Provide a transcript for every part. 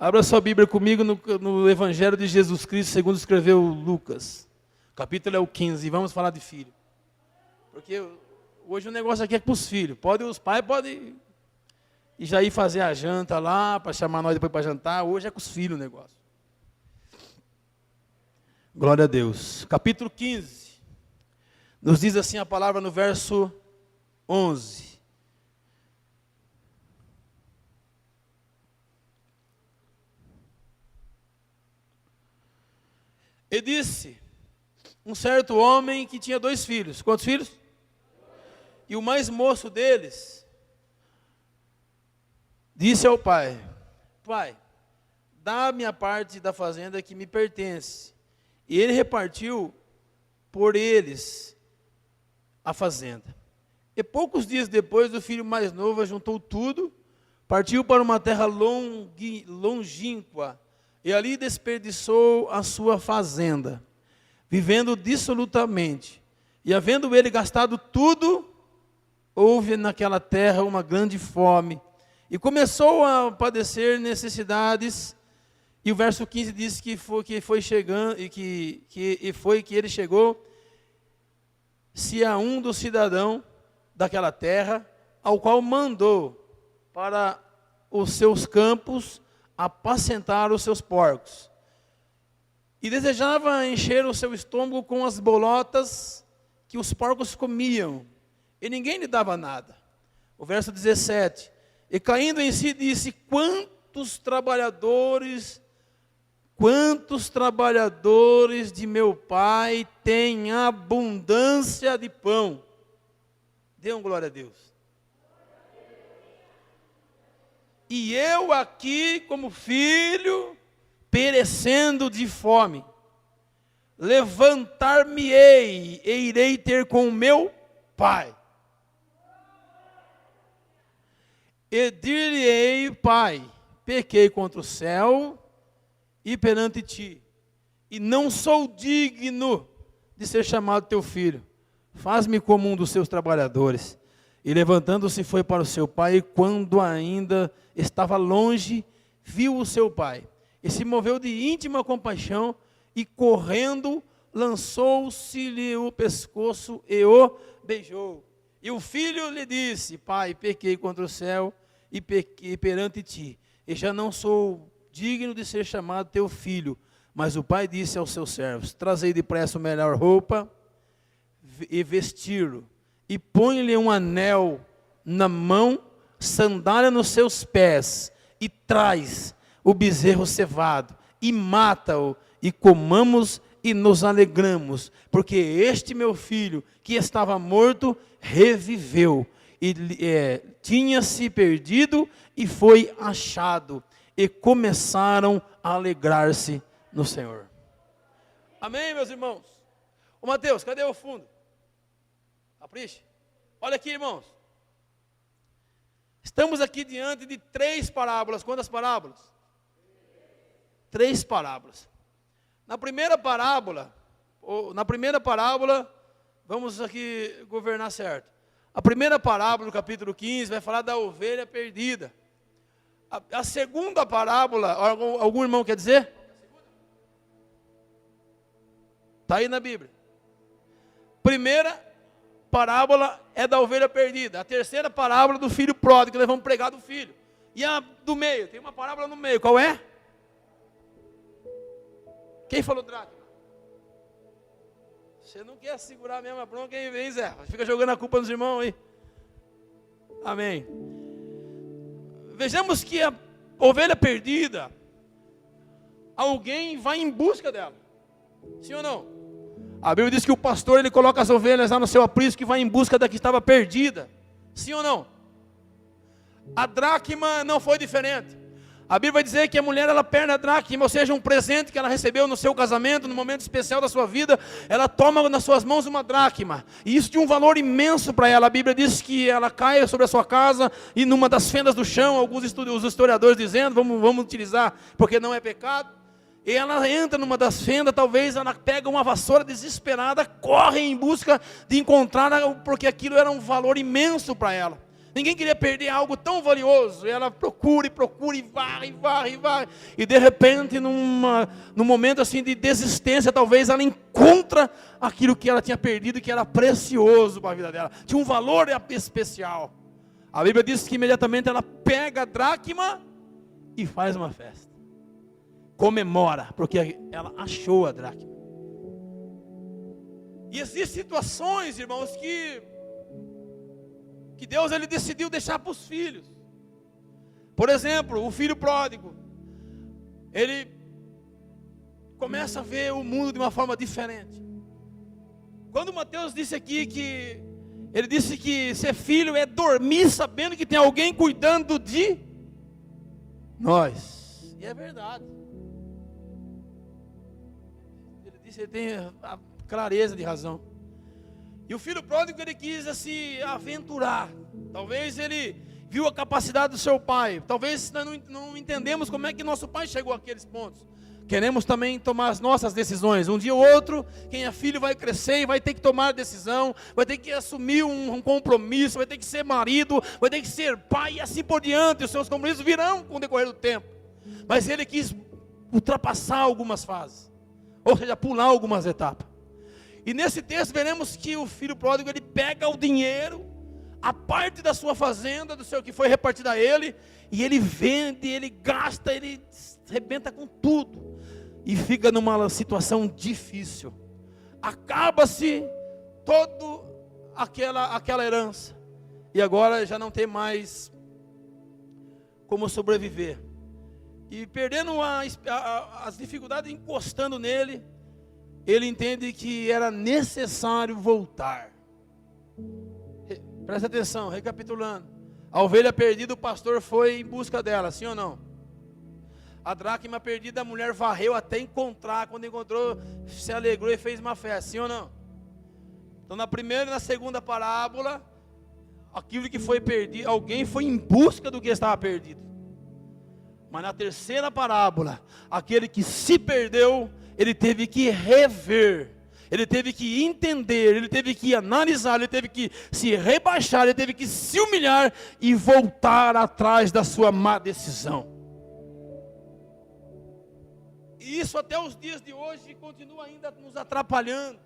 Abra sua Bíblia comigo no Evangelho de Jesus Cristo, segundo escreveu Lucas. O capítulo é o 15, vamos falar de filho. Porque hoje o negócio aqui é para os filhos. Os pais podem ir já ir fazer a janta lá, para chamar nós depois para jantar. Hoje é com os filhos o negócio. Glória a Deus. Capítulo 15. Nos diz assim a palavra no verso 11. E disse, um certo homem que tinha 2 filhos. Quantos filhos? E o mais moço deles disse ao pai, pai, dá-me a parte da fazenda que me pertence. E ele repartiu por eles a fazenda. E poucos dias depois, o filho mais novo juntou tudo, partiu para uma terra longínqua, e ali desperdiçou a sua fazenda, vivendo dissolutamente. E havendo ele gastado tudo, houve naquela terra uma grande fome, e começou a padecer necessidades. E o verso 15 diz que foi chegando, e que ele chegou-se a um dos cidadãos daquela terra, ao qual mandou para os seus campos apacentar os seus porcos. E desejava encher o seu estômago com as bolotas que os porcos comiam, e ninguém lhe dava nada. O verso 17, e caindo em si disse, quantos trabalhadores de meu pai têm abundância de pão. Dê um glória a Deus. E eu aqui, como filho, perecendo de fome, levantar-me-ei e irei ter com o meu pai. E dir-lhe-ei, pai, pequei contra o céu e perante ti, e não sou digno de ser chamado teu filho. Faz-me como um dos seus trabalhadores. E levantando-se foi para o seu pai, e quando ainda estava longe, viu o seu pai. E se moveu de íntima compaixão, e correndo, lançou-se-lhe o pescoço e o beijou. E o filho lhe disse, pai, pequei contra o céu e pequei perante ti, e já não sou digno de ser chamado teu filho. Mas o pai disse aos seus servos, trazei depressa a melhor roupa, e vesti-lo, e põe-lhe um anel na mão, sandália nos seus pés, e traz o bezerro cevado, e mata-o, e comamos e nos alegramos, porque este meu filho, que estava morto, reviveu, e tinha-se perdido, e foi achado, e começaram a alegrar-se no Senhor. Amém, meus irmãos? Ô Mateus, cadê o fundo? Capricha. Olha aqui, irmãos. Estamos aqui diante de 3 parábolas. Quantas parábolas? 3 parábolas. Na primeira parábola, vamos aqui governar certo. A primeira parábola, do capítulo 15, vai falar da ovelha perdida. A segunda parábola, algum irmão quer dizer? Está aí na Bíblia. Primeira parábola é da ovelha perdida. A terceira parábola do filho pródigo, que nós vamos pregar do filho. E a do meio, tem uma parábola no meio, qual é? Quem falou dracma? Você não quer segurar a mesma bronca, hein, vem, Zé? Fica jogando a culpa nos irmãos aí. Amém. Vejamos que a ovelha perdida, alguém vai em busca dela. Sim ou não? A Bíblia diz que o pastor, ele coloca as ovelhas lá no seu aprisco, que vai em busca da que estava perdida. Sim ou não? A dracma não foi diferente. A Bíblia vai dizer que a mulher, ela perde a dracma, ou seja, um presente que ela recebeu no seu casamento, no momento especial da sua vida, ela toma nas suas mãos uma dracma, e isso tinha um valor imenso para ela. A Bíblia diz que ela cai sobre a sua casa, e numa das fendas do chão, alguns historiadores dizendo, vamos utilizar, porque não é pecado, e ela entra numa das fendas, talvez ela pega uma vassoura desesperada, corre em busca de encontrar, porque aquilo era um valor imenso para ela. Ninguém queria perder algo tão valioso. E ela procura e procura e vai, e vai, e vai. E de repente, num momento assim de desistência, talvez ela encontra aquilo que ela tinha perdido, que era precioso para a vida dela. Tinha um valor especial. A Bíblia diz que imediatamente ela pega a dracma e faz uma festa. Comemora, porque ela achou a dracma. E existem situações, irmãos, que Deus ele decidiu deixar para os filhos. Por exemplo, o filho pródigo, ele começa a ver o mundo de uma forma diferente. Quando Mateus disse aqui que ele disse que ser filho é dormir sabendo que tem alguém cuidando de nós. E é verdade. Ele disse, ele tem a clareza de razão. E o filho pródigo, ele quis se aventurar. Talvez ele viu a capacidade do seu pai. Talvez nós não entendemos como é que nosso pai chegou àqueles pontos. Queremos também tomar as nossas decisões. Um dia ou outro, quem é filho vai crescer e vai ter que tomar decisão, vai ter que assumir um compromisso, vai ter que ser marido, vai ter que ser pai e assim por diante. Os seus compromissos virão com o decorrer do tempo. Mas ele quis ultrapassar algumas fases, ou seja, pular algumas etapas. E nesse texto veremos que o filho pródigo, ele pega o dinheiro, a parte da sua fazenda, do seu que foi repartida a ele, e ele vende, ele gasta, ele arrebenta com tudo. E fica numa situação difícil. Acaba-se toda aquela herança. E agora já não tem mais como sobreviver. E perdendo as dificuldades, encostando nele, ele entende que era necessário voltar. Presta atenção, recapitulando. A ovelha perdida, o pastor foi em busca dela, sim ou não? A dracma perdida, a mulher varreu até encontrar. Quando encontrou, se alegrou e fez uma festa, sim ou não? Então na primeira e na segunda parábola, aquilo que foi perdido, alguém foi em busca do que estava perdido. Mas na terceira parábola, aquele que se perdeu, ele teve que rever, ele teve que entender, ele teve que analisar, ele teve que se rebaixar, ele teve que se humilhar e voltar atrás da sua má decisão. E isso até os dias de hoje continua ainda nos atrapalhando.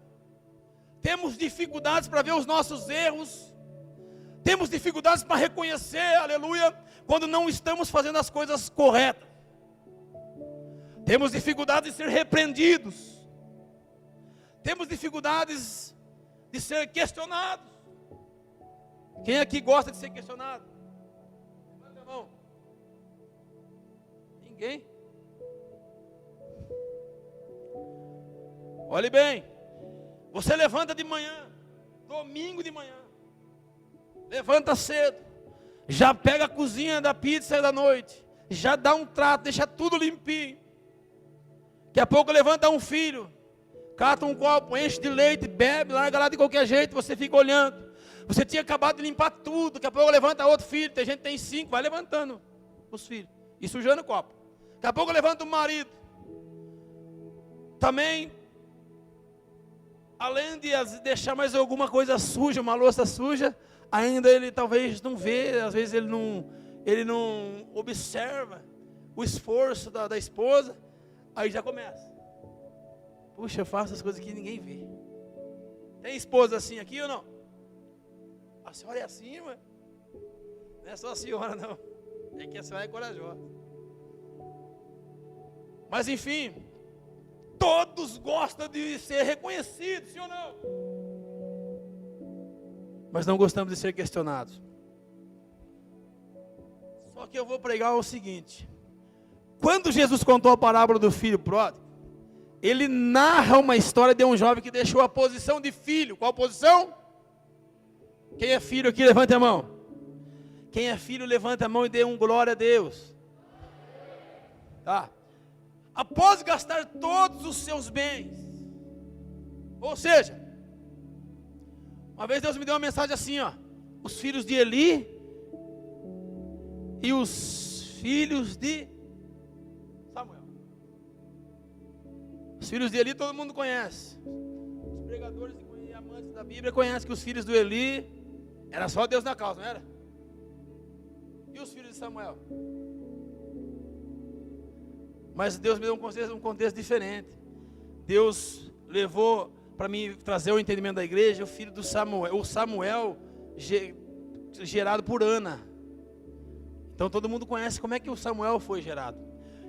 Temos dificuldades para ver os nossos erros, temos dificuldades para reconhecer, aleluia, quando não estamos fazendo as coisas corretas. Temos dificuldades de ser repreendidos. Temos dificuldades de ser questionados. Quem aqui gosta de ser questionado? Levanta a mão. Ninguém? Olhe bem. Você levanta de manhã, domingo de manhã. Levanta cedo. Já pega a cozinha da pizza da noite. Já dá um trato, deixa tudo limpinho. Daqui a pouco levanta um filho, cata um copo, enche de leite, bebe, larga lá de qualquer jeito, você fica olhando. Você tinha acabado de limpar tudo, daqui a pouco levanta outro filho, tem gente que tem 5, vai levantando os filhos, e sujando o copo. Daqui a pouco levanta o marido. Também, além de deixar mais alguma coisa suja, uma louça suja, ainda ele talvez não vê, às vezes ele não observa o esforço da esposa. Aí já começa. Puxa, eu faço as coisas que ninguém vê. Tem esposa assim aqui ou não? A senhora é assim, mano? Não é só a senhora, não. É que a senhora é corajosa. Mas enfim, todos gostam de ser reconhecidos, sim ou não? Mas não gostamos de ser questionados. Só que eu vou pregar o seguinte. Quando Jesus contou a parábola do filho pródigo, ele narra uma história de um jovem que deixou a posição de filho. Qual posição? Quem é filho aqui, levante a mão. Quem é filho, levante a mão e dê um glória a Deus. Tá. Após gastar todos os seus bens, ou seja, uma vez Deus me deu uma mensagem assim, ó, os filhos de Eli e os filhos de Samuel. Os filhos de Eli todo mundo conhece. Os pregadores e amantes da Bíblia conhecem que os filhos do Eli era só Deus na causa, não era? E os filhos de Samuel? Mas Deus me deu um contexto diferente. Deus levou para mim trazer o entendimento da igreja o filho do Samuel, o Samuel gerado por Ana. Então todo mundo conhece como é que o Samuel foi gerado.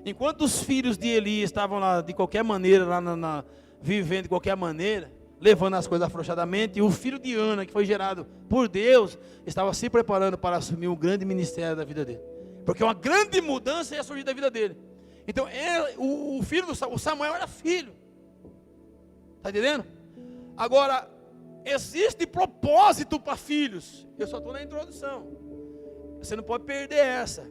Enquanto os filhos de Eli estavam lá de qualquer maneira, vivendo de qualquer maneira, levando as coisas afrouxadamente, e o filho de Ana, que foi gerado por Deus, estava se preparando para assumir um grande ministério da vida dele. Porque uma grande mudança ia surgir da vida dele. Então o filho o Samuel era filho. Está entendendo? Agora, existe propósito para filhos. Eu só estou na introdução. Você não pode perder essa.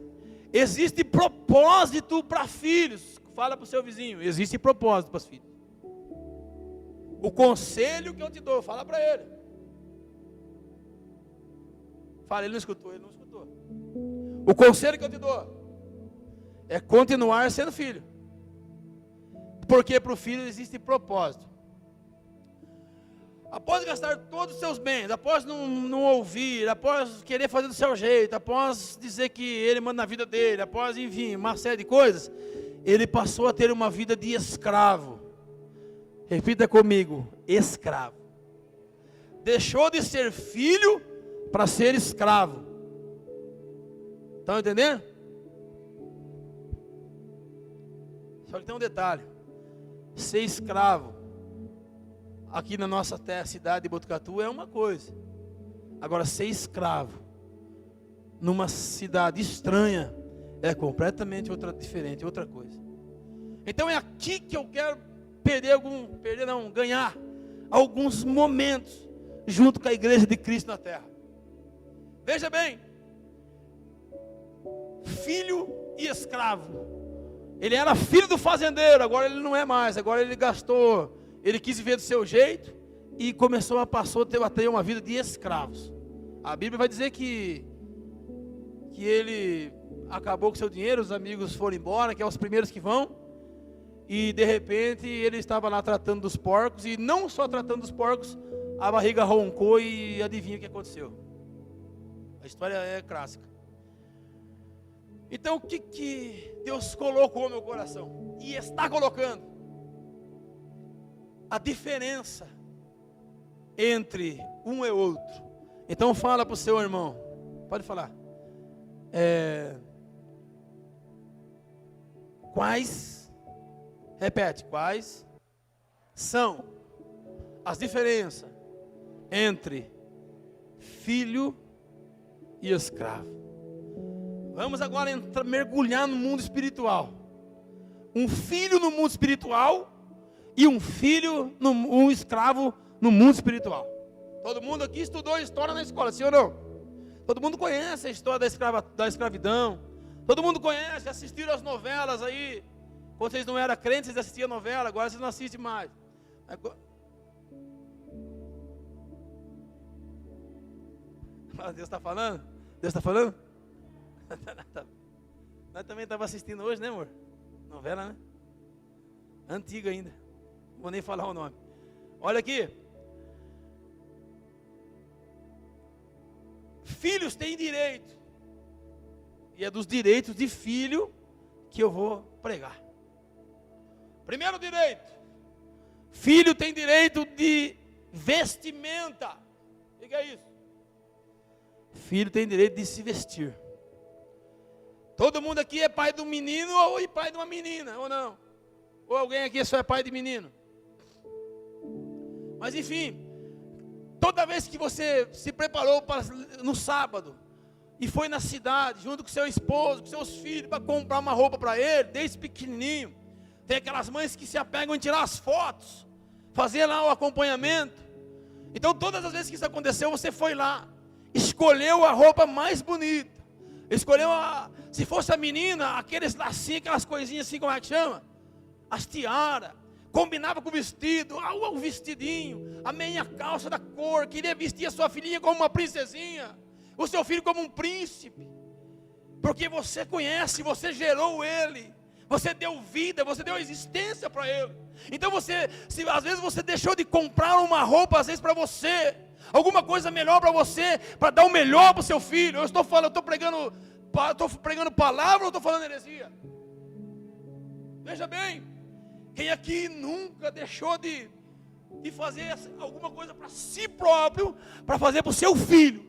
Existe propósito para filhos. Fala para o seu vizinho. Existe propósito para os filhos. O conselho que eu te dou, fala para ele. Fala, ele não escutou, O conselho que eu te dou é continuar sendo filho. Porque para o filho existe propósito. Após gastar todos os seus bens, após não ouvir, após querer fazer do seu jeito, após dizer que ele manda na vida dele, após, enfim, uma série de coisas, ele passou a ter uma vida de escravo. Repita comigo, escravo. Deixou de ser filho para ser escravo. Estão entendendo? Só que tem um detalhe. Ser escravo aqui na nossa terra, cidade de Botucatu, é uma coisa. Agora, ser escravo numa cidade estranha é completamente diferente, outra coisa. Então é aqui que eu quero ganhar alguns momentos junto com a igreja de Cristo na terra. Veja bem, filho e escravo. Ele era filho do fazendeiro, agora ele não é mais, agora ele gastou, ele quis viver do seu jeito e passou a ter uma vida de escravos. A Bíblia vai dizer que ele acabou com seu dinheiro, os amigos foram embora, que é os primeiros que vão, e de repente ele estava lá tratando dos porcos, e não só tratando dos porcos, a barriga roncou e adivinha o que aconteceu. A história é clássica. Então o que Deus colocou no meu coração? E está colocando? A diferença entre um e outro. Então fala para o seu irmão. Pode falar. Quais são as diferenças entre filho e escravo? Vamos agora mergulhar no mundo espiritual. Um filho no mundo espiritual e um escravo no mundo espiritual. Todo mundo aqui estudou história na escola, sim ou não? Todo mundo conhece a história da escravidão. Todo mundo conhece, assistiram as novelas aí. Quando vocês não eram crentes, vocês assistiam novela, agora vocês não assistem mais. Deus está falando? Deus está falando? Nós também estávamos assistindo hoje, né, amor? Novela, né? Antiga ainda. Não vou nem falar o nome. Olha aqui. Filhos têm direito. E é dos direitos de filho que eu vou pregar. Primeiro direito. Filho tem direito de vestimenta. O que é isso? Filho tem direito de se vestir. Todo mundo aqui é pai de um menino ou pai de uma menina, ou não? Ou alguém aqui só é pai de menino? Mas enfim, toda vez que você se preparou no sábado e foi na cidade, junto com seu esposo, com seus filhos, para comprar uma roupa para ele, desde pequenininho, tem aquelas mães que se apegam em tirar as fotos, fazer lá o acompanhamento. Então todas as vezes que isso aconteceu, você foi lá, escolheu a roupa mais bonita, escolheu se fosse a menina, aqueles lacinhos, aquelas coisinhas assim, como é que chama? As tiaras, combinava com o vestido, o vestidinho, a meia calça da cor, queria vestir a sua filhinha como uma princesinha, o seu filho como um príncipe, porque você conhece, você gerou ele, você deu vida, você deu existência para ele. Então às vezes você deixou de comprar uma roupa, às vezes para você, alguma coisa melhor para você, para dar o melhor para o seu filho. Eu estou pregando estou pregando palavra ou estou falando heresia? Veja bem, quem aqui nunca deixou de fazer alguma coisa para si próprio, para fazer para o seu filho?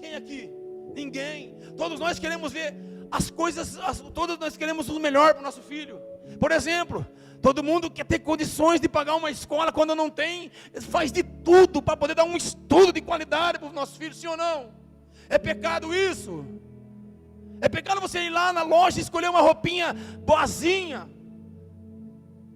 Quem aqui? Ninguém. Todos nós queremos ver as coisas, todos nós queremos o melhor para o nosso filho. Por exemplo, todo mundo quer ter condições de pagar uma escola, quando não tem, faz de tudo para poder dar um estudo de qualidade para os nossos filhos, sim ou não? É pecado isso? É pecado você ir lá na loja e escolher uma roupinha boazinha,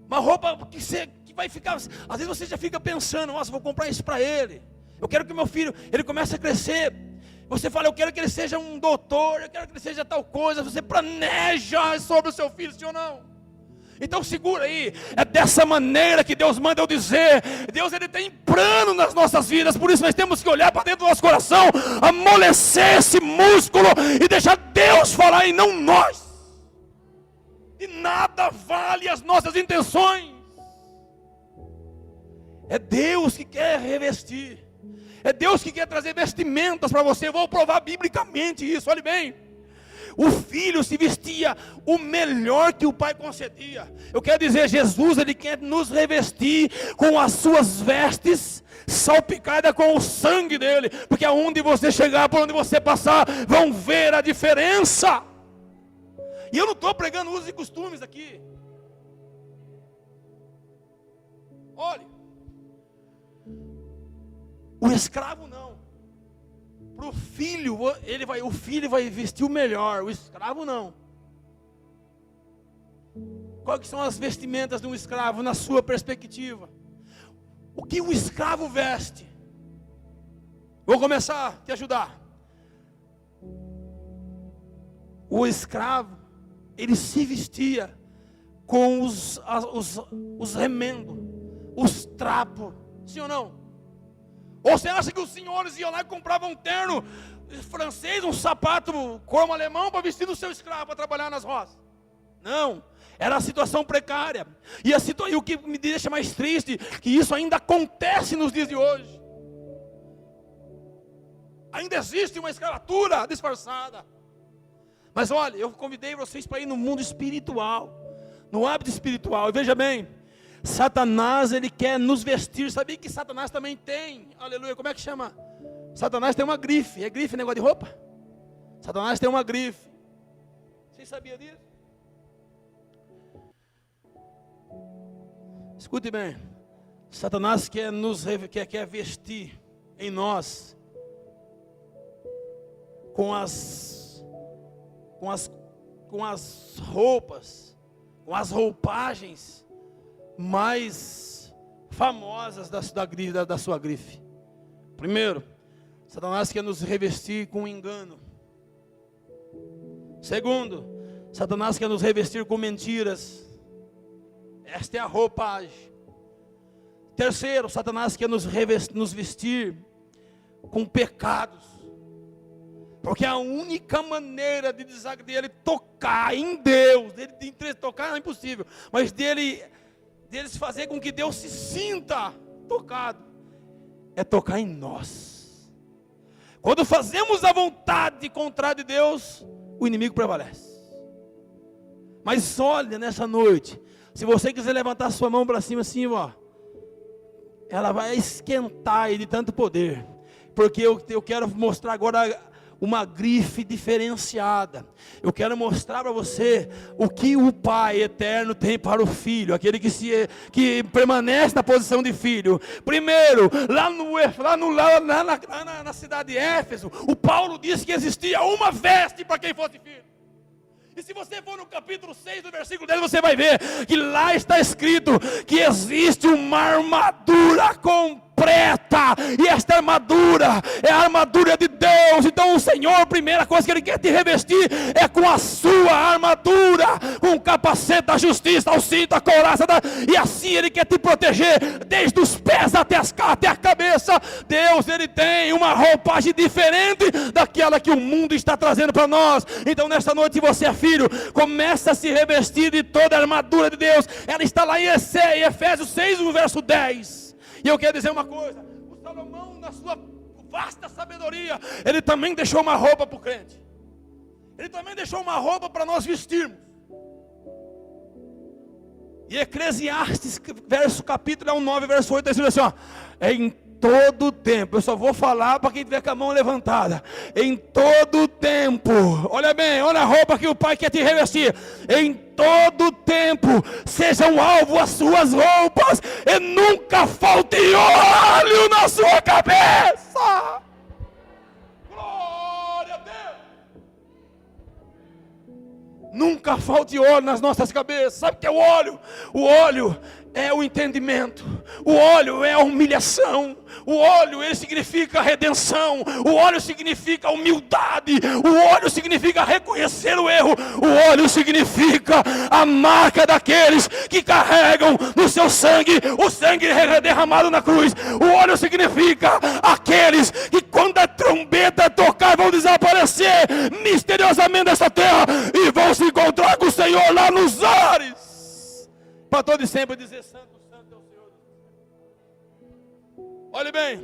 uma roupa que vai ficar, às vezes você já fica pensando, nossa, vou comprar isso para ele, eu quero que meu filho, ele comece a crescer. Você fala, eu quero que ele seja um doutor, eu quero que ele seja tal coisa. Você planeja sobre o seu filho, sim ou não? Então segura aí, é dessa maneira que Deus manda eu dizer. Deus, ele tem plano nas nossas vidas. Por isso nós temos que olhar para dentro do nosso coração, amolecer esse músculo e deixar Deus falar e não nós. E nada vale as nossas intenções. É Deus que quer revestir. É Deus que quer trazer vestimentas para você. Eu vou provar biblicamente isso, olhe bem. O filho se vestia o melhor que o pai concedia. Eu quero dizer, Jesus, ele quer nos revestir com as suas vestes salpicadas com o sangue dele. Porque aonde você chegar, por onde você passar, vão ver a diferença. E eu não estou pregando usos e costumes aqui. Olhe. O escravo não. Para o filho, o filho vai vestir o melhor. O escravo não. Quais são as vestimentas de um escravo na sua perspectiva? O que o escravo veste? Vou começar a te ajudar. O escravo, ele se vestia com os remendos, os trapos, sim ou não? Ou você acha que os senhores iam lá e compravam um terno francês, um sapato como alemão para vestir no seu escravo para trabalhar nas roças? Não, era a situação precária. E o que me deixa mais triste, que isso ainda acontece nos dias de hoje. Ainda existe uma escravatura disfarçada. Mas olha, eu convidei vocês para ir no mundo espiritual, no hábito espiritual. E veja bem, Satanás, ele quer nos vestir. Sabia que Satanás também tem, aleluia, como é que chama? Satanás tem uma grife. É grife negócio de roupa? Satanás tem uma grife. Vocês sabiam disso? Escute bem. Satanás quer vestir em nós com as roupas, com as roupagens mais famosas da sua grife. Primeiro, Satanás quer nos revestir com engano. Segundo, Satanás quer nos revestir com mentiras. Esta é a roupagem. Terceiro, Satanás quer nos vestir com pecados. Porque a única maneira de ele tocar em Deus, dele tocar não é impossível, mas deles fazer com que Deus se sinta tocado, é tocar em nós. Quando fazemos a vontade contrária de Deus, o inimigo prevalece. Mas olha, nessa noite, se você quiser levantar sua mão para cima assim, ó, ela vai esquentar aí de tanto poder. Porque eu quero mostrar agora uma grife diferenciada. Eu quero mostrar para você o que o Pai eterno tem para o Filho, aquele que permanece na posição de filho. Primeiro, na cidade de Éfeso, o Paulo disse que existia uma veste para quem fosse filho. E se você for no capítulo 6 do versículo 10, você vai ver que lá está escrito que existe uma armadura completa. E esta armadura é a armadura de Deus. Então o Senhor, a primeira coisa que Ele quer te revestir é com a sua armadura, com o capacete da justiça, o cinto, a couraça, e assim Ele quer te proteger desde os pés até a cabeça. Deus, Ele tem uma roupagem diferente daquela que o mundo está trazendo para nós. Então nesta noite, se você é filho, começa a se revestir de toda a armadura de Deus. Ela está lá em Efésios 6, no verso 10. E eu quero dizer uma coisa: o Salomão, vasta sabedoria, Ele também deixou uma roupa para o crente. Ele também deixou uma roupa para nós vestirmos. E Eclesiastes, capítulo 9, verso 8, diz assim, ó, em todo tempo, eu só vou falar para quem tiver com a mão levantada, em todo tempo, olha bem, olha a roupa que o Pai quer te revestir, em todo tempo, sejam alvo as suas roupas, e nunca falte óleo na sua cabeça. Glória a Deus. Nunca falte óleo nas nossas cabeças. Sabe o que é o óleo? O óleo é o entendimento. O óleo é a humilhação. O óleo, ele significa redenção. O óleo significa humildade. O óleo significa reconhecer o erro. O óleo significa a marca daqueles que carregam no seu sangue o sangue derramado na cruz. O óleo significa aqueles que quando a trombeta tocar vão desaparecer misteriosamente dessa terra e vão se encontrar com o Senhor lá nos ares, para todo e sempre dizer: santo, santo é o Senhor. Olhe bem,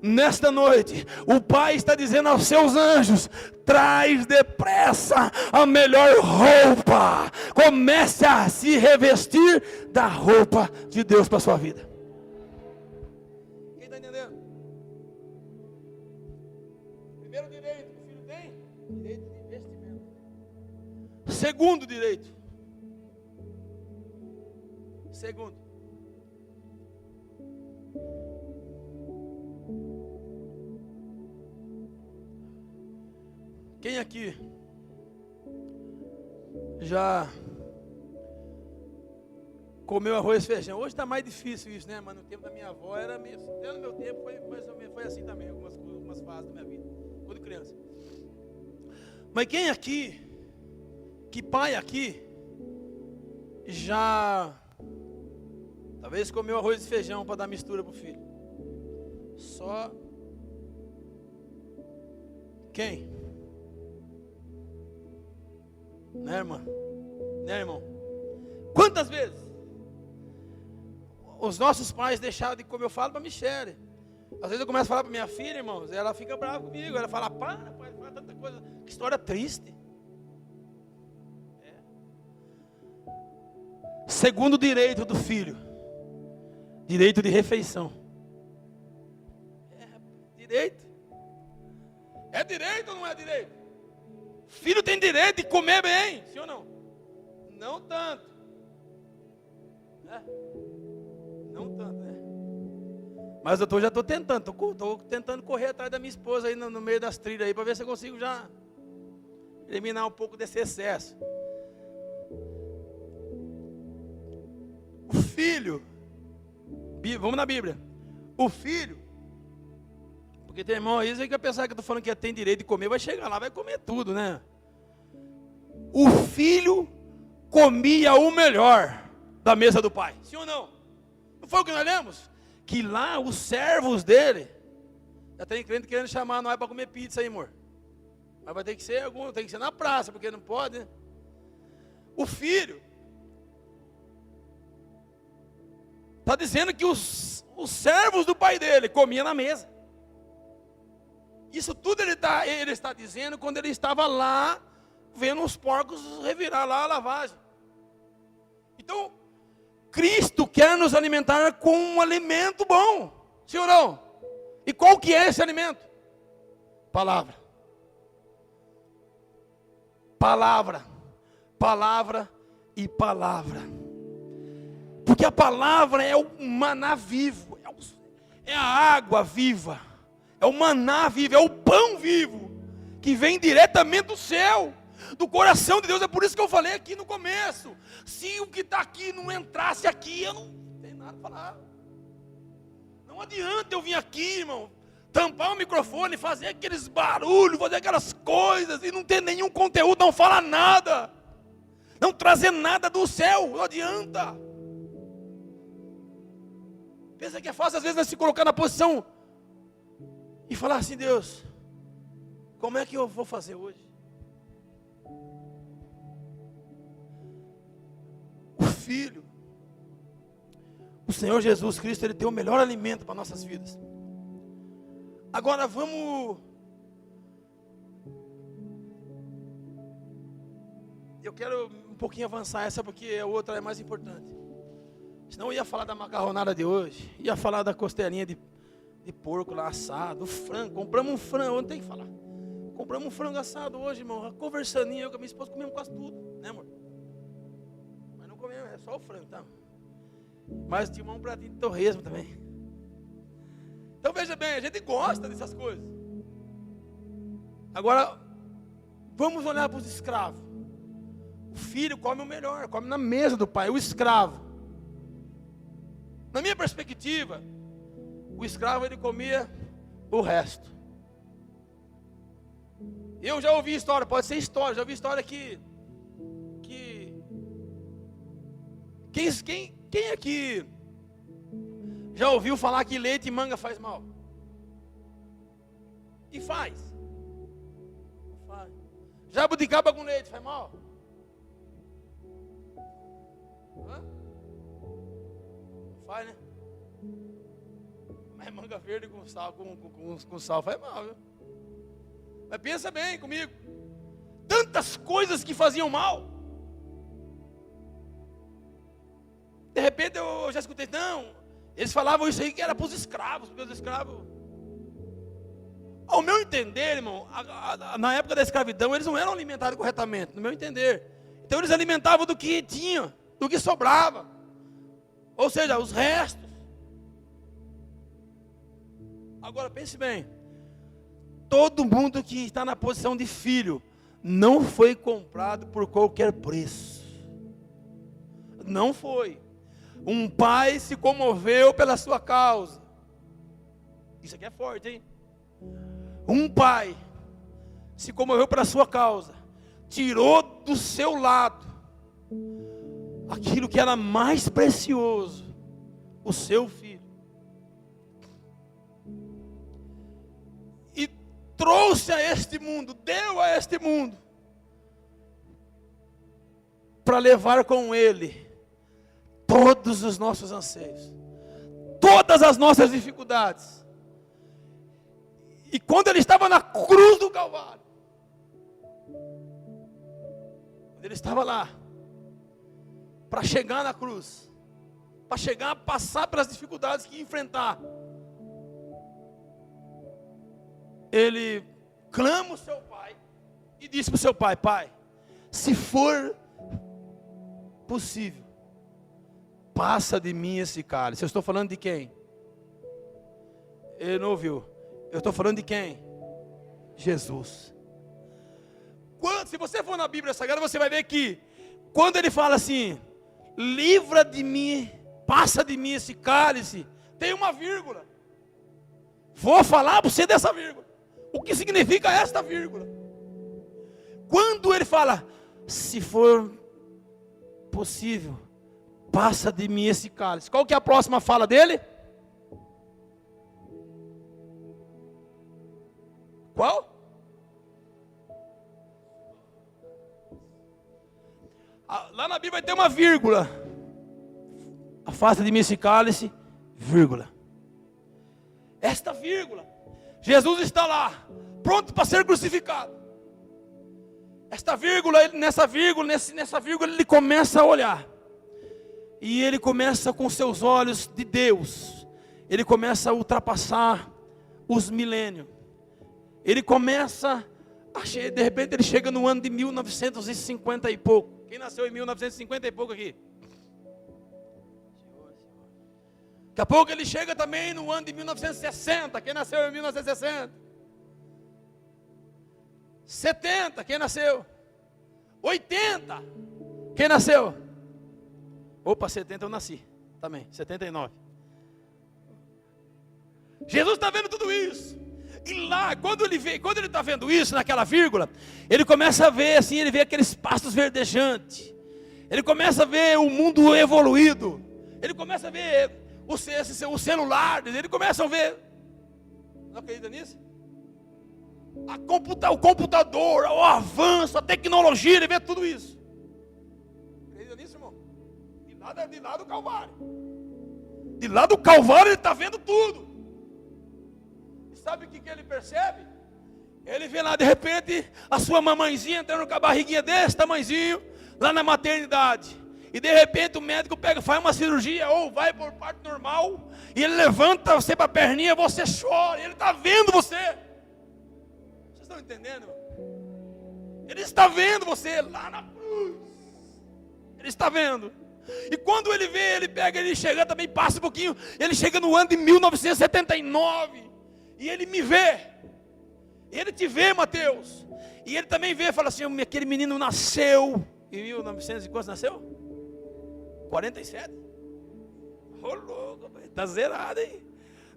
nesta noite o Pai está dizendo aos seus anjos: traz depressa a melhor roupa, comece a se revestir da roupa de Deus para a sua vida. Quem está entendendo? Primeiro direito que o filho tem: direito de investimento. Segundo direito, quem aqui já comeu arroz e feijão? Hoje está mais difícil isso, né? Mas no tempo da minha avó era mesmo. Até no meu tempo foi mais ou menos, foi assim também, algumas fases da minha vida, quando criança. Mas quem aqui, que pai aqui, já talvez comeu arroz e feijão para dar mistura para o filho? Só quem? Né, irmã? Né, irmão? Quantas vezes os nossos pais deixaram de comer? Eu falo para a Michele. Às vezes eu começo a falar para minha filha, irmãos, ela fica brava comigo. Ela fala: para, pai, fala tanta coisa. Que história triste. Segundo direito do filho: direito de refeição. Direito. É direito ou não é direito? Filho tem direito de comer bem, sim ou não? Não tanto. Não tanto, né? Mas eu já estou tentando, estou tentando correr atrás da minha esposa aí no meio das trilhas aí, para ver se eu consigo já eliminar um pouco desse excesso. O filho, vamos na Bíblia. O filho, porque tem irmão aí que vai pensar que eu estou falando que tem direito de comer, vai chegar lá, vai comer tudo, né? O filho comia o melhor da mesa do pai, sim ou não? Não foi o que nós lemos? Que lá os servos dele, já tem crente querendo chamar nós para comer pizza aí, amor. Mas vai ter que ser tem que ser na praça, porque não pode, né? O filho está dizendo que os servos do pai dele comiam na mesa. Isso tudo ele está dizendo quando ele estava lá, vendo os porcos revirar lá a lavagem. Então, Cristo quer nos alimentar com um alimento bom, sim ou não? E qual que é esse alimento? Palavra. Palavra. Palavra e palavra. Porque a palavra é o maná vivo, é a água viva, é o maná vivo, é o pão vivo, que vem diretamente do céu, do coração de Deus. É por isso que eu falei aqui no começo: se o que está aqui não entrasse aqui, eu não tenho nada para falar. Não adianta eu vir aqui, irmão, tampar o microfone, fazer aqueles barulhos, fazer aquelas coisas, e não ter nenhum conteúdo, não falar nada, não trazer nada do céu, não adianta. Pensa que é fácil às vezes nós se colocar na posição e falar assim: Deus, como é que eu vou fazer hoje? O Filho, o Senhor Jesus Cristo, Ele tem o melhor alimento para nossas vidas. Agora vamos... Eu quero um pouquinho avançar essa, porque a outra é mais importante. Senão eu ia falar da macarronada de hoje, ia falar da costelinha de porco lá assado, o frango. Compramos um frango, não tem que falar. Compramos um frango assado hoje, irmão. Conversando, eu com a minha esposa comemos quase tudo, né, amor? Mas não comemos, é só o frango, tá? Mas tinha um pratinho de torresmo também. Então veja bem, a gente gosta dessas coisas. Agora, vamos olhar para os escravos. O filho come o melhor, come na mesa do pai. O escravo, na minha perspectiva, o escravo ele comia o resto. Eu já ouvi história, pode ser história, já ouvi história que quem aqui já ouviu falar que leite e manga faz mal? E faz. Jabuticaba com leite faz mal? Hã? Faz, né? Mas manga verde com sal, com sal faz mal, viu? Mas pensa bem comigo. Tantas coisas que faziam mal. De repente eu já escutei, não, eles falavam isso aí que era para os escravos, porque os escravos... Ao meu entender, irmão, na época da escravidão, eles não eram alimentados corretamente, no meu entender. Então eles alimentavam do que tinha, do que sobrava. Ou seja, os restos. Agora pense bem. Todo mundo que está na posição de filho não foi comprado por qualquer preço. Não foi. Um pai se comoveu pela sua causa. Isso aqui é forte, hein? Um pai se comoveu pela sua causa. Tirou do seu lado aquilo que era mais precioso, o seu filho. E trouxe a este mundo, deu a este mundo, para levar com ele todos os nossos anseios, todas as nossas dificuldades. E quando ele estava na cruz do Calvário, quando ele estava lá, para chegar na cruz, para chegar a passar pelas dificuldades que ia enfrentar, ele clama o seu pai e disse para o seu pai: pai, se for possível, passa de mim esse cálice. Eu estou falando de quem? Ele não ouviu. Eu estou falando de quem? Jesus. Se você for na Bíblia Sagrada, você vai ver que quando ele fala assim, livra de mim, passa de mim esse cálice, tem uma vírgula. Vou falar para você dessa vírgula. O que significa esta vírgula? Quando ele fala, se for possível, passa de mim esse cálice. Qual que é a próxima fala dele? Qual? Lá na Bíblia tem uma vírgula. Afasta de mim esse cálice, vírgula. Esta vírgula. Jesus está lá, pronto para ser crucificado. Esta vírgula, nessa vírgula ele começa a olhar. E ele começa com seus olhos de Deus. Ele começa a ultrapassar os milênios. Ele começa, de repente ele chega no ano de 1950 e pouco. Quem nasceu em 1950 e pouco aqui? Daqui a pouco ele chega também no ano de 1960. Quem nasceu em 1960? 70. Quem nasceu? 80. Quem nasceu? Opa, 70 eu nasci também. 79. Jesus está vendo tudo isso. E lá, quando ele está vendo isso, naquela vírgula, ele começa a ver assim, ele vê aqueles pastos verdejantes. Ele começa a ver o mundo evoluído. Ele começa a ver os celulares. Ele começa a ver. Não acredita nisso? O computador, o avanço, a tecnologia, ele vê tudo isso. Acredita nisso, irmão? De lá do Calvário. De lá do Calvário ele está vendo tudo. sabe o que ele percebe? Ele vê lá de repente a sua mamãezinha entrando com a barriguinha desse tamanhozinho, lá na maternidade. E de repente o médico pega, faz uma cirurgia, ou vai por parto normal, e ele levanta você para a perninha, você chora, ele está vendo você. Vocês estão entendendo? Ele está vendo você lá na cruz. Ele está vendo. E quando ele vê, ele pega, ele chega também, passa um pouquinho, ele chega no ano de 1979, e ele me vê. Ele te vê, Mateus. E ele também vê, fala assim, aquele menino nasceu em 1900 e quantos nasceu? 47. Ô louco, está zerado aí.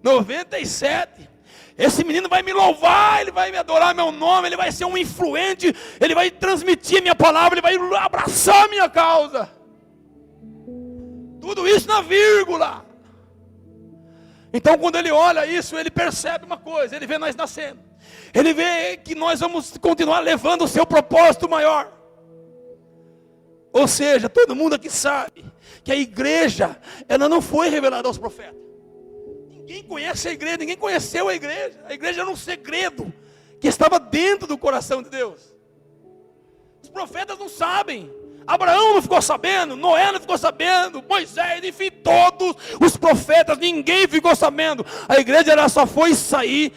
97. Esse menino vai me louvar, ele vai me adorar meu nome, ele vai ser um influente, ele vai transmitir a minha palavra, ele vai abraçar a minha causa. Tudo isso na vírgula. Então quando ele olha isso, ele percebe uma coisa, ele vê nós nascendo. Ele vê que nós vamos continuar levando o seu propósito maior. Ou seja, todo mundo aqui sabe que a igreja, ela não foi revelada aos profetas. Ninguém conhece a igreja, ninguém conheceu a igreja. A igreja era um segredo que estava dentro do coração de Deus. Os profetas não sabem. Abraão não ficou sabendo, Noé não ficou sabendo, Moisés, enfim, todos os profetas, ninguém ficou sabendo. A igreja ela só foi sair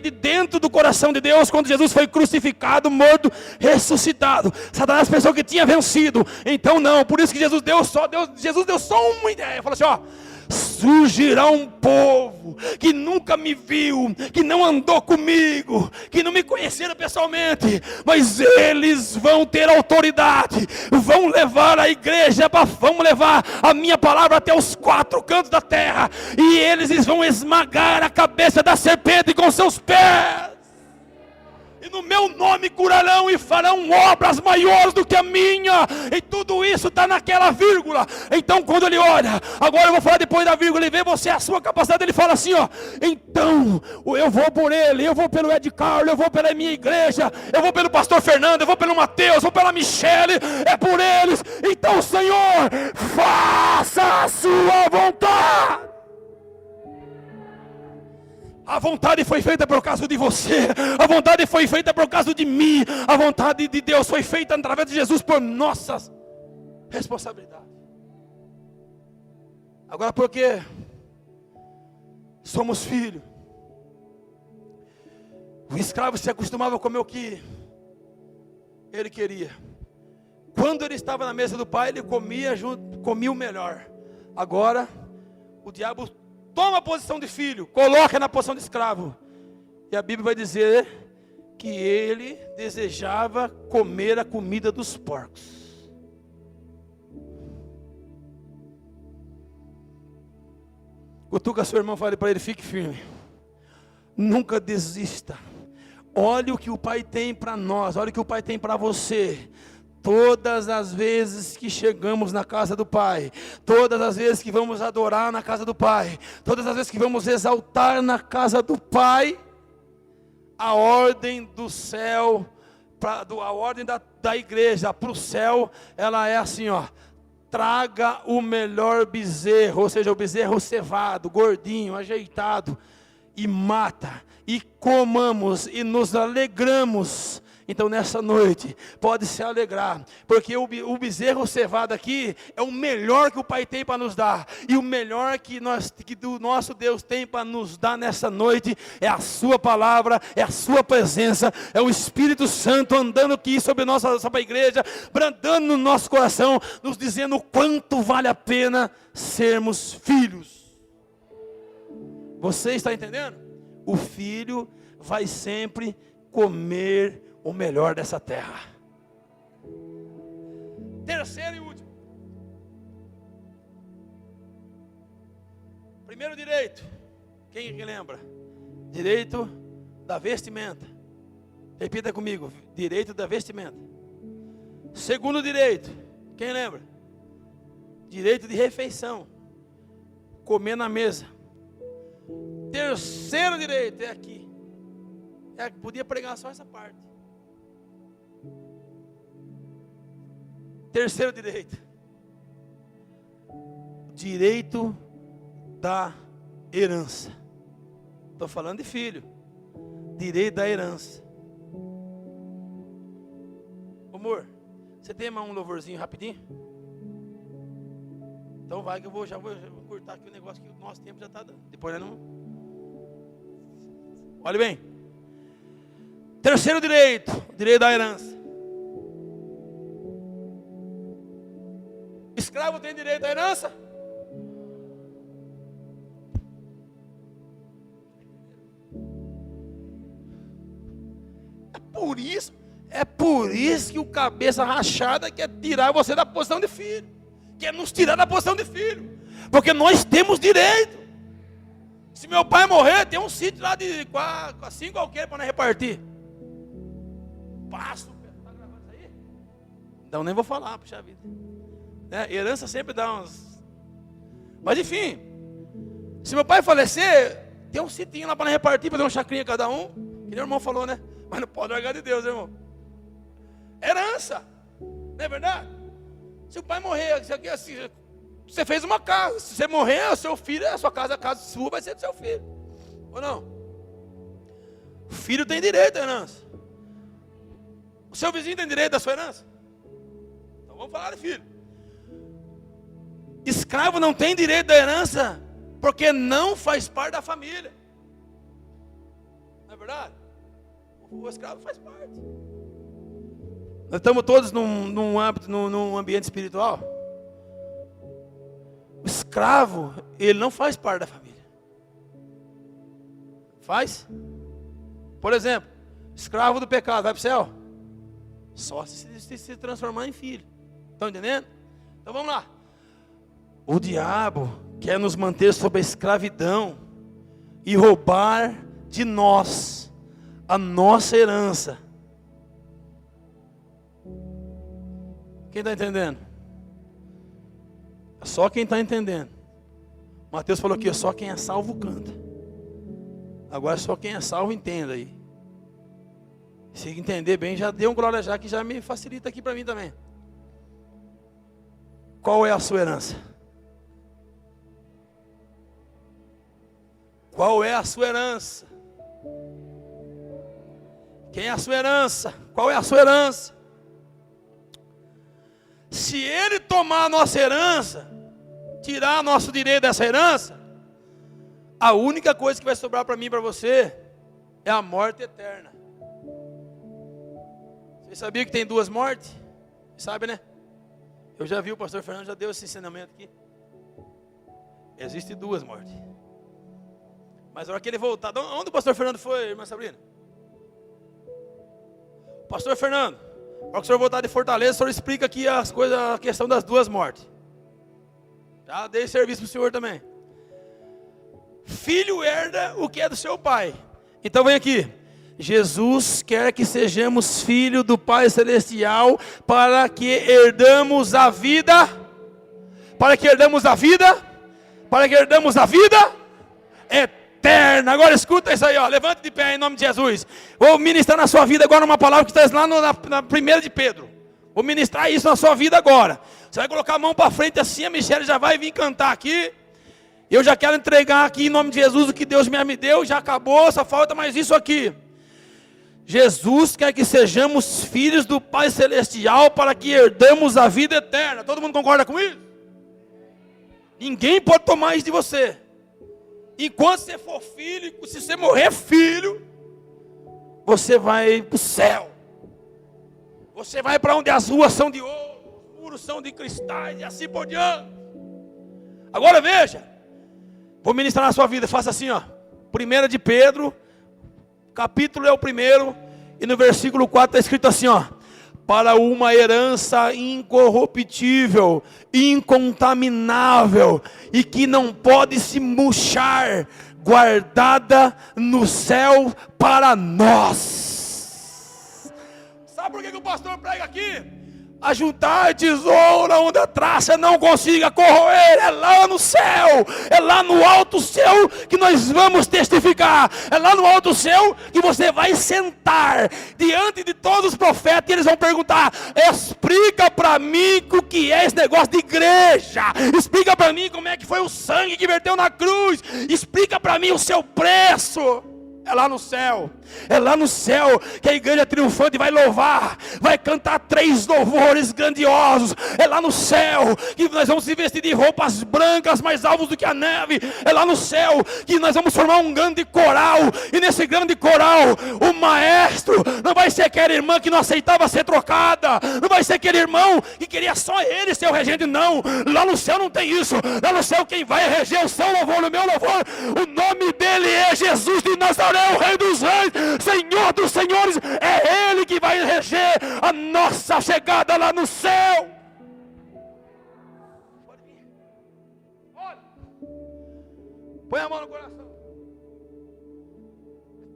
de dentro do coração de Deus quando Jesus foi crucificado, morto, ressuscitado. Satanás pensou que tinha vencido. Então não, por isso que Jesus deu só uma ideia. Falou assim, ó, surgirá um povo que nunca me viu, que não andou comigo, que não me conheceram pessoalmente, mas eles vão ter autoridade, vão levar a igreja, vão levar a minha palavra até os 4 cantos da terra, e eles vão esmagar a cabeça da serpente com seus pés. E no meu nome curarão e farão obras maiores do que a minha. E tudo isso está naquela vírgula. Então quando ele olha, agora eu vou falar depois da vírgula, ele vê você, a sua capacidade, ele fala assim, ó, então eu vou por ele, eu vou pelo Ed Carlos, eu vou pela minha igreja, eu vou pelo pastor Fernando, eu vou pelo Mateus, eu vou pela Michele, é por eles. Então Senhor, faça a sua vontade. A vontade foi feita por causa de você. A vontade foi feita por causa de mim. A vontade de Deus foi feita através de Jesus por nossas responsabilidades. Agora porque somos filhos, o escravo se acostumava a comer o que ele queria. Quando ele estava na mesa do pai, ele comia o melhor. Agora o diabo toma a posição de filho, coloca na posição de escravo. E a Bíblia vai dizer que ele desejava comer a comida dos porcos. Cutuca seu irmão, fale para ele, fique firme. Nunca desista. Olha o que o Pai tem para nós, olha o que o Pai tem para você. Todas as vezes que chegamos na casa do Pai, todas as vezes que vamos adorar na casa do Pai, todas as vezes que vamos exaltar na casa do Pai, a ordem do céu, a ordem da igreja para o céu, ela é assim, ó, traga o melhor bezerro, ou seja, o bezerro cevado, gordinho, ajeitado, e mata, e comamos, e nos alegramos. Então nessa noite, pode se alegrar, porque o bezerro cevado aqui é o melhor que o Pai tem para nos dar, e o melhor que o nosso Deus tem para nos dar nessa noite, é a sua palavra, é a sua presença, é o Espírito Santo andando aqui sobre a igreja, brandando no nosso coração, nos dizendo o quanto vale a pena sermos filhos. Você está entendendo? O filho vai sempre comer o melhor dessa terra. Terceiro e último. Primeiro direito. Quem lembra? Direito da vestimenta. Repita comigo. Direito da vestimenta. Segundo direito. Quem lembra? Direito de refeição. Comer na mesa. Terceiro direito é aqui. Podia pregar só essa parte. Terceiro direito. Direito da herança. Estou falando de filho. Direito da herança. Amor, você tem mais um louvorzinho rapidinho? Então vai que eu já vou cortar aqui o negócio que o nosso tempo já está dando. Depois não. Olha bem. Terceiro direito, o direito da herança. Escravo tem direito à herança? É por isso que o cabeça rachada quer tirar você da posição de filho. Quer nos tirar da posição de filho. Porque nós temos direito. Se meu pai morrer, tem um sítio lá de 5 alqueires para nós repartir. Passo. Está gravando isso aí? Então nem vou falar, puxa vida. Herança sempre dá uns... Mas enfim. Se meu pai falecer, tem um sitinho lá para nós repartir, para dar uma chacrinha cada um. Que meu irmão falou, né? Mas não pode largar de Deus, irmão. Herança. Não é verdade? Se o pai morrer, você fez uma casa. Se você morrer, o seu filho, a sua casa, a casa sua vai ser do seu filho. Ou não? O filho tem direito à herança. O seu vizinho tem direito à sua herança? Então vamos falar de filho. Escravo não tem direito à herança porque não faz parte da família. Não é verdade? O escravo faz parte. Nós estamos todos num ambiente espiritual. O escravo, ele não faz parte da família. Faz? Por exemplo, escravo do pecado, vai para o céu? Só se transformar em filho. Estão entendendo? Então vamos lá. O diabo quer nos manter sob a escravidão e roubar de nós a nossa herança. Quem está entendendo? É só quem está entendendo. Mateus falou aqui, só quem é salvo canta. Agora só quem é salvo entenda aí. Se entender bem, já deu um glória já, que já me facilita aqui para mim também. Qual é a sua herança? Qual é a sua herança? Quem é a sua herança? Qual é a sua herança? Se ele tomar a nossa herança, tirar nosso direito dessa herança, a única coisa que vai sobrar para mim e para você é a morte eterna. Você sabia que tem 2 mortes? Sabe, né? Eu já vi, o pastor Fernando já deu esse ensinamento aqui. Existem 2 mortes. Mas na hora que ele voltar, onde o pastor Fernando foi, irmã Sabrina? Pastor Fernando, na hora que o senhor voltar de Fortaleza, o senhor explica aqui as coisas, a questão das 2 mortes. Já dei serviço para o senhor também. Filho herda o que é do seu pai. Então vem aqui. Jesus quer que sejamos filhos do Pai Celestial para que herdamos a vida. Para que herdamos a vida. Para que herdamos a vida eterna. Agora escuta isso aí, ó. Levante de pé em nome de Jesus. Vou ministrar na sua vida agora uma palavra que está lá na 1 de Pedro. Vou ministrar isso na sua vida agora. Você vai colocar a mão para frente assim, a Michelle já vai vir cantar aqui. Eu já quero entregar aqui em nome de Jesus o que Deus me deu. Já acabou, só falta mais isso aqui. Jesus quer que sejamos filhos do Pai Celestial para que herdamos a vida eterna. Todo mundo concorda com isso? Ninguém pode tomar isso de você. Enquanto você for filho, se você morrer filho, você vai para o céu. Você vai para onde as ruas são de ouro, os muros são de cristais e assim por diante. Agora veja, vou ministrar na sua vida, faça assim, ó. 1 de Pedro, capítulo é o 1, e no versículo 4 está escrito assim, ó. Para uma herança incorruptível, incontaminável, e que não pode se murchar, guardada no céu para nós. Sabe por que o pastor prega aqui? Ajuntar tesouro onde a traça não consiga corroer. É lá no céu, é lá no alto céu que nós vamos testificar. É lá no alto céu que você vai sentar diante de todos os profetas e eles vão perguntar: explica para mim o que é esse negócio de igreja, explica para mim como é que foi o sangue que verteu na cruz, explica para mim o seu preço. É lá no céu, é lá no céu que a igreja triunfante vai louvar, vai cantar 3 louvores grandiosos. É lá no céu que nós vamos se vestir de roupas brancas mais alvas do que a neve. É lá no céu que nós vamos formar um grande coral, e nesse grande coral o maestro não vai ser aquela irmã que não aceitava ser trocada, não vai ser aquele irmão que queria só ele ser o regente, não. Lá no céu não tem isso. Lá no céu quem vai reger o seu louvor, o meu louvor, o nome dele é Jesus de Nazaré, o Rei dos Reis, Senhor dos Senhores. É Ele que vai reger a nossa chegada lá no céu. Olha, põe a mão no coração.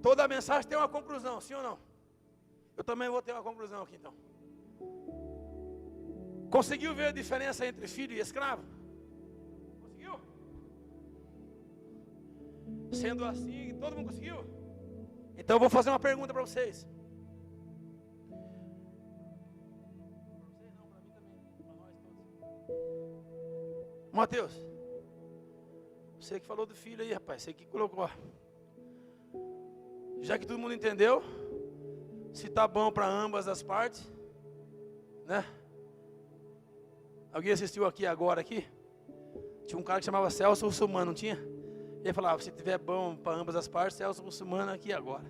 Toda mensagem tem uma conclusão, sim ou não? Eu também vou ter uma conclusão aqui então. Conseguiu ver a diferença entre filho e escravo? Conseguiu? Sendo assim, todo mundo conseguiu? Então eu vou fazer uma pergunta para vocês. Mateus, você que falou do filho aí, rapaz, você que colocou. Já que todo mundo entendeu, se tá bom para ambas as partes, né? Alguém assistiu aqui agora aqui? Tinha um cara que chamava Celso Russomano, não tinha? Ele falava: se tiver bom para ambas as partes, Celso Russomano aqui agora.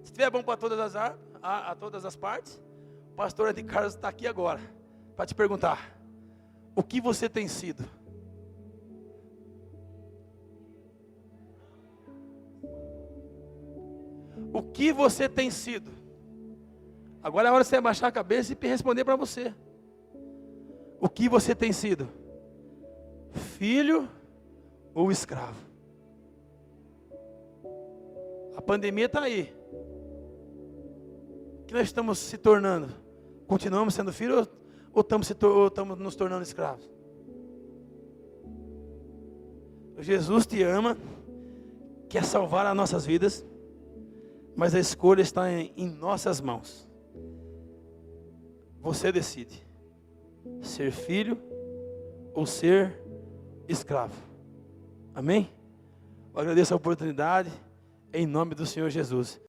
Se tiver bom para todas as partes, o pastor Ed Carlos está aqui agora para te perguntar: o que você tem sido? O que você tem sido? Agora é a hora de você abaixar a cabeça e responder para você. O que você tem sido? Filho ou escravo? A pandemia está aí. O que nós estamos se tornando? Continuamos sendo filhos ou estamos nos tornando escravos? Jesus te ama, quer salvar as nossas vidas, mas a escolha está em nossas mãos. Você decide ser filho ou ser escravo. Amém? Eu agradeço a oportunidade em nome do Senhor Jesus.